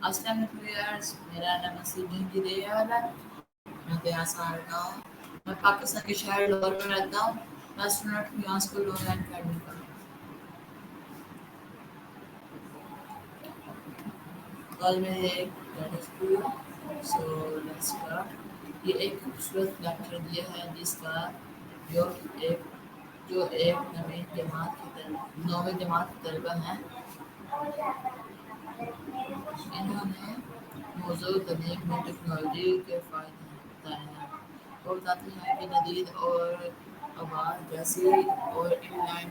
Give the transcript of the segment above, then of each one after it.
السلام علیکم ویئرس، میرا نام نصیب دیال ہے۔ میں 13 سال کا ہوں۔ میں پاکستان کے شہر لاہور میں رہتا ہوں۔ میں اسٹوڈنٹ ہوں یہاں اسکول آن لائن اکیڈمی کا۔ کل میں ایک اسکول سو لیٹس اسٹارٹ۔ یہ ایک خوبصورت لیکچر دیا ہے جس کا جو ایک نویں جماعت کے طلبہ ہیں، انہوں نے موضوع تنظیم میں ٹیکنالوجی کے فائدے بتائے ہیں۔ وہ بتاتے ہیں کہ جدید اور آواز جیسی اور ان لائن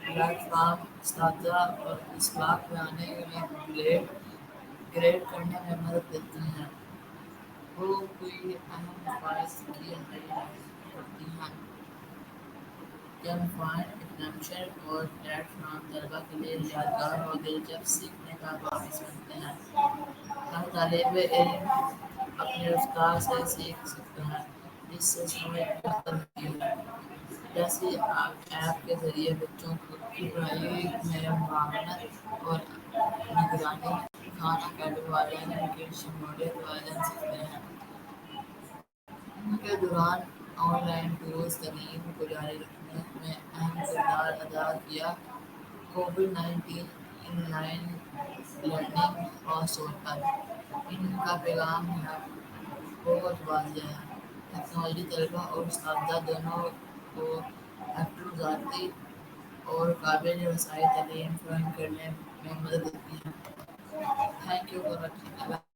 پلیٹ فارم اساتذہ اور اسباق میں آنے میں گریڈ کرنے میں مدد دیتی ہیں۔ وہ کوئی اہم خواہش کی ہدایت کرتی ہیں۔ کیمپائن ایگزامشن اور پلیٹ فارم طلبہ کے لیے یادگار اور دلچسپ سیکھنے کا باعث بنتے ہیں۔ ہر طالب علم اپنے رفتار سے سیکھ سکتا ہے، جس سے سمجھ بہتر ہوتی ہے۔ جیسے ایپ کے ذریعے بچوں کی پڑھائی میں معاونت اور نگرانی، خان اکیڈمی والدین کی شمولیت والدین سیکھتے ہیں۔ ان کے دوران آن لائن ٹولز تعلیم کو جاری رکھنے میں اہم کردار ادا کیا۔ کووڈ-19 ان لائن لرننگ خاص طور پر ان کا پیغام بہت واضح ہے۔ ٹیکنالوجی طلبہ اور اساتذہ دونوں کو ذاتی اور قابل رسائی تعلیم فراہم کرنے میں مدد دیتی ہے۔ Thank you for watching.